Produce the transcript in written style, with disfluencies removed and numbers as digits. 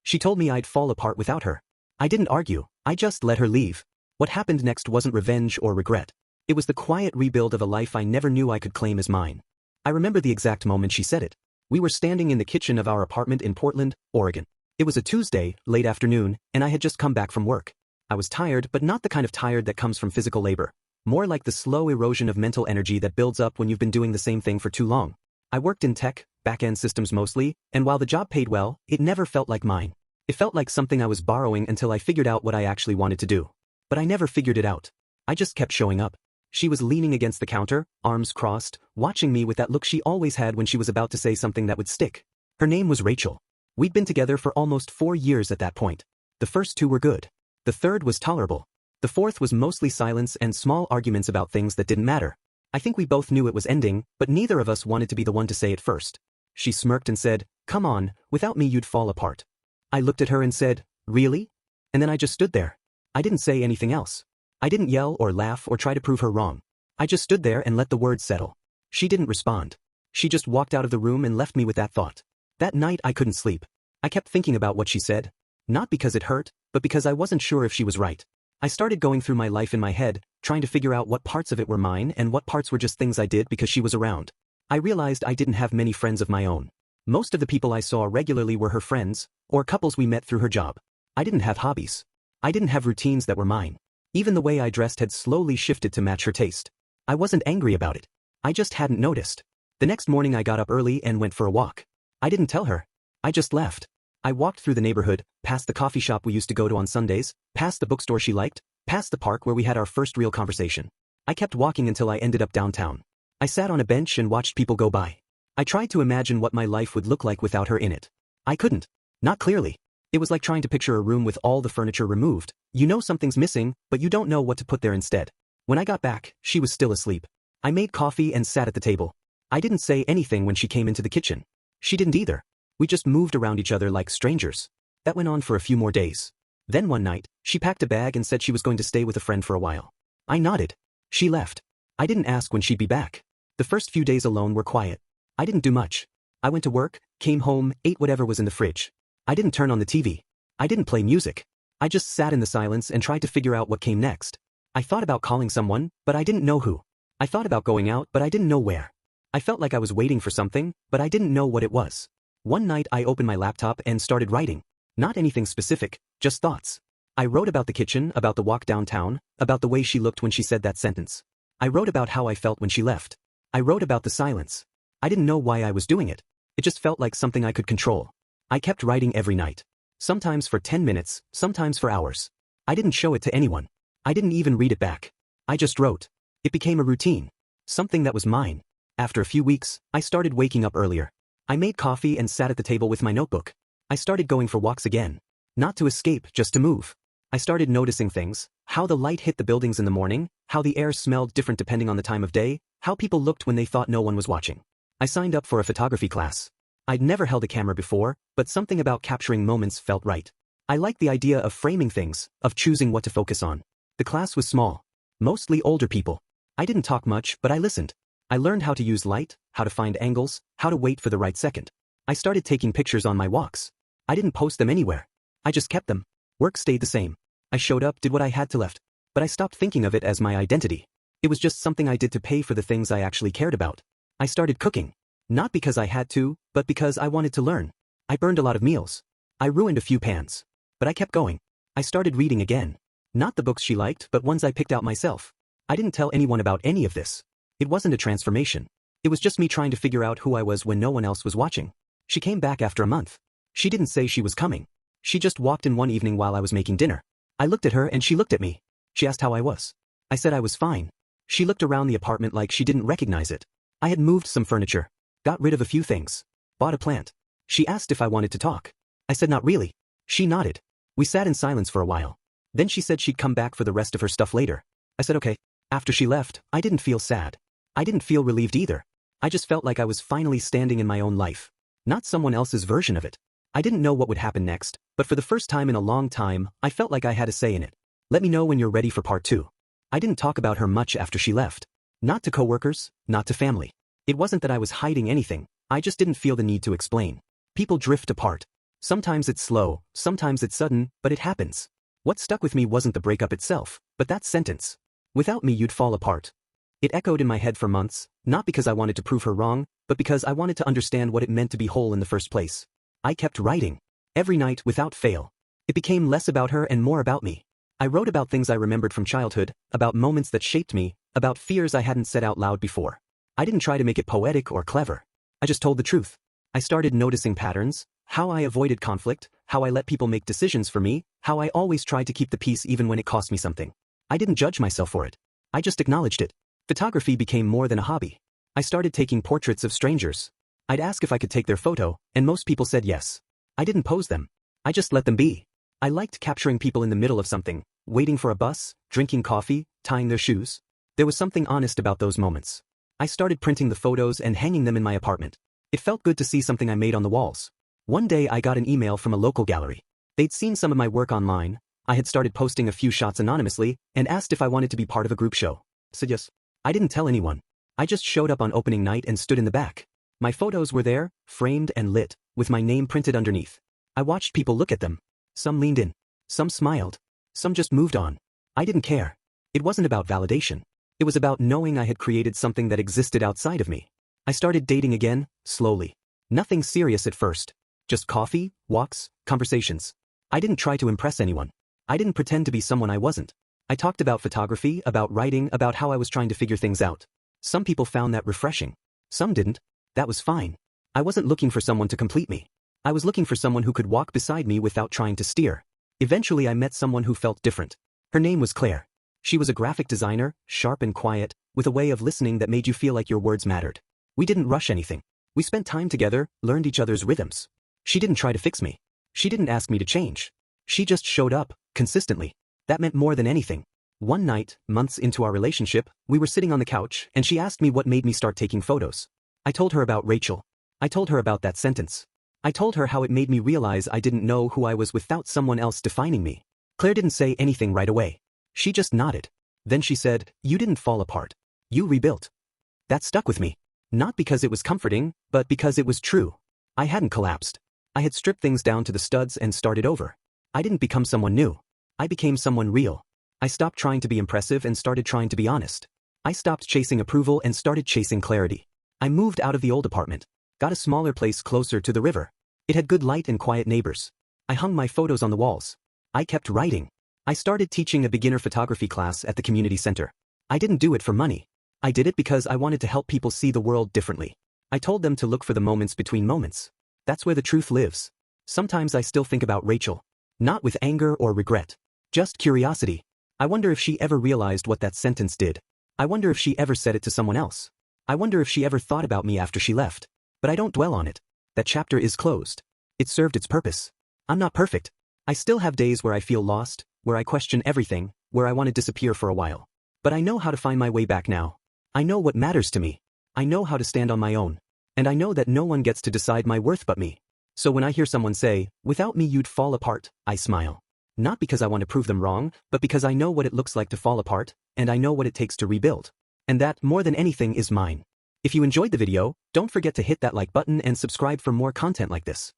She told me I'd fall apart without her. I didn't argue, I just let her leave. What happened next wasn't revenge or regret. It was the quiet rebuild of a life I never knew I could claim as mine. I remember the exact moment she said it. We were standing in the kitchen of our apartment in Portland, Oregon. It was a Tuesday, late afternoon, and I had just come back from work. I was tired, but not the kind of tired that comes from physical labor. More like the slow erosion of mental energy that builds up when you've been doing the same thing for too long. I worked in tech, back-end systems mostly, and while the job paid well, it never felt like mine. It felt like something I was borrowing until I figured out what I actually wanted to do. But I never figured it out. I just kept showing up. She was leaning against the counter, arms crossed, watching me with that look she always had when she was about to say something that would stick. Her name was Rachel. We'd been together for almost 4 years at that point. The first 2 were good. The third was tolerable. The fourth was mostly silence and small arguments about things that didn't matter. I think we both knew it was ending, but neither of us wanted to be the one to say it first. She smirked and said, "Come on, without me you'd fall apart." I looked at her and said, "Really?" And then I just stood there. I didn't say anything else. I didn't yell or laugh or try to prove her wrong. I just stood there and let the words settle. She didn't respond. She just walked out of the room and left me with that thought. That night I couldn't sleep. I kept thinking about what she said. Not because it hurt, but because I wasn't sure if she was right. I started going through my life in my head, trying to figure out what parts of it were mine and what parts were just things I did because she was around. I realized I didn't have many friends of my own. Most of the people I saw regularly were her friends, or couples we met through her job. I didn't have hobbies. I didn't have routines that were mine. Even the way I dressed had slowly shifted to match her taste. I wasn't angry about it. I just hadn't noticed. The next morning I got up early and went for a walk. I didn't tell her. I just left. I walked through the neighborhood, past the coffee shop we used to go to on Sundays, past the bookstore she liked, past the park where we had our first real conversation. I kept walking until I ended up downtown. I sat on a bench and watched people go by. I tried to imagine what my life would look like without her in it. I couldn't. Not clearly. It was like trying to picture a room with all the furniture removed. You know something's missing, but you don't know what to put there instead. When I got back, she was still asleep. I made coffee and sat at the table. I didn't say anything when she came into the kitchen. She didn't either. We just moved around each other like strangers. That went on for a few more days. Then one night, she packed a bag and said she was going to stay with a friend for a while. I nodded. She left. I didn't ask when she'd be back. The first few days alone were quiet. I didn't do much. I went to work, came home, ate whatever was in the fridge. I didn't turn on the TV. I didn't play music. I just sat in the silence and tried to figure out what came next. I thought about calling someone, but I didn't know who. I thought about going out, but I didn't know where. I felt like I was waiting for something, but I didn't know what it was. One night I opened my laptop and started writing. Not anything specific, just thoughts. I wrote about the kitchen, about the walk downtown, about the way she looked when she said that sentence. I wrote about how I felt when she left. I wrote about the silence. I didn't know why I was doing it. It just felt like something I could control. I kept writing every night. Sometimes for 10 minutes, sometimes for hours. I didn't show it to anyone. I didn't even read it back. I just wrote. It became a routine. Something that was mine. After a few weeks, I started waking up earlier. I made coffee and sat at the table with my notebook. I started going for walks again. Not to escape, just to move. I started noticing things, how the light hit the buildings in the morning, how the air smelled different depending on the time of day, how people looked when they thought no one was watching. I signed up for a photography class. I'd never held a camera before, but something about capturing moments felt right. I liked the idea of framing things, of choosing what to focus on. The class was small. Mostly older people. I didn't talk much, but I listened. I learned how to use light, how to find angles, how to wait for the right second. I started taking pictures on my walks. I didn't post them anywhere. I just kept them. Work stayed the same. I showed up, did what I had to left. But I stopped thinking of it as my identity. It was just something I did to pay for the things I actually cared about. I started cooking. Not because I had to, but because I wanted to learn. I burned a lot of meals. I ruined a few pans. But I kept going. I started reading again. Not the books she liked, but ones I picked out myself. I didn't tell anyone about any of this. It wasn't a transformation. It was just me trying to figure out who I was when no one else was watching. She came back after a month. She didn't say she was coming. She just walked in one evening while I was making dinner. I looked at her and she looked at me. She asked how I was. I said I was fine. She looked around the apartment like she didn't recognize it. I had moved some furniture. Got rid of a few things. Bought a plant. She asked if I wanted to talk. I said not really. She nodded. We sat in silence for a while. Then she said she'd come back for the rest of her stuff later. I said okay. After she left, I didn't feel sad. I didn't feel relieved either. I just felt like I was finally standing in my own life. Not someone else's version of it. I didn't know what would happen next, but for the first time in a long time, I felt like I had a say in it. Let me know when you're ready for part 2. I didn't talk about her much after she left. Not to coworkers, not to family. It wasn't that I was hiding anything, I just didn't feel the need to explain. People drift apart. Sometimes it's slow, sometimes it's sudden, but it happens. What stuck with me wasn't the breakup itself, but that sentence. Without me you'd fall apart. It echoed in my head for months, not because I wanted to prove her wrong, but because I wanted to understand what it meant to be whole in the first place. I kept writing. Every night without fail. It became less about her and more about me. I wrote about things I remembered from childhood, about moments that shaped me, about fears I hadn't said out loud before. I didn't try to make it poetic or clever. I just told the truth. I started noticing patterns, how I avoided conflict, how I let people make decisions for me, how I always tried to keep the peace even when it cost me something. I didn't judge myself for it. I just acknowledged it. Photography became more than a hobby. I started taking portraits of strangers. I'd ask if I could take their photo, and most people said yes. I didn't pose them. I just let them be. I liked capturing people in the middle of something, waiting for a bus, drinking coffee, tying their shoes. There was something honest about those moments. I started printing the photos and hanging them in my apartment. It felt good to see something I made on the walls. One day I got an email from a local gallery. They'd seen some of my work online, I had started posting a few shots anonymously, and asked if I wanted to be part of a group show. Said yes. I didn't tell anyone. I just showed up on opening night and stood in the back. My photos were there, framed and lit, with my name printed underneath. I watched people look at them. Some leaned in. Some smiled. Some just moved on. I didn't care. It wasn't about validation. It was about knowing I had created something that existed outside of me. I started dating again, slowly. Nothing serious at first. Just coffee, walks, conversations. I didn't try to impress anyone. I didn't pretend to be someone I wasn't. I talked about photography, about writing, about how I was trying to figure things out. Some people found that refreshing. Some didn't. That was fine. I wasn't looking for someone to complete me. I was looking for someone who could walk beside me without trying to steer. Eventually I met someone who felt different. Her name was Claire. She was a graphic designer, sharp and quiet, with a way of listening that made you feel like your words mattered. We didn't rush anything. We spent time together, learned each other's rhythms. She didn't try to fix me. She didn't ask me to change. She just showed up, consistently. That meant more than anything. One night, months into our relationship, we were sitting on the couch and she asked me what made me start taking photos. I told her about Rachel. I told her about that sentence. I told her how it made me realize I didn't know who I was without someone else defining me. Claire didn't say anything right away. She just nodded. Then she said, "You didn't fall apart. You rebuilt." That stuck with me. Not because it was comforting, but because it was true. I hadn't collapsed. I had stripped things down to the studs and started over. I didn't become someone new. I became someone real. I stopped trying to be impressive and started trying to be honest. I stopped chasing approval and started chasing clarity. I moved out of the old apartment. Got a smaller place closer to the river. It had good light and quiet neighbors. I hung my photos on the walls. I kept writing. I started teaching a beginner photography class at the community center. I didn't do it for money. I did it because I wanted to help people see the world differently. I told them to look for the moments between moments. That's where the truth lives. Sometimes I still think about Rachel. Not with anger or regret. Just curiosity. I wonder if she ever realized what that sentence did. I wonder if she ever said it to someone else. I wonder if she ever thought about me after she left. But I don't dwell on it. That chapter is closed. It served its purpose. I'm not perfect. I still have days where I feel lost, where I question everything, where I want to disappear for a while. But I know how to find my way back now. I know what matters to me. I know how to stand on my own. And I know that no one gets to decide my worth but me. So when I hear someone say, "Without me you'd fall apart," I smile. Not because I want to prove them wrong, but because I know what it looks like to fall apart, and I know what it takes to rebuild. And that, more than anything, is mine. If you enjoyed the video, don't forget to hit that like button and subscribe for more content like this.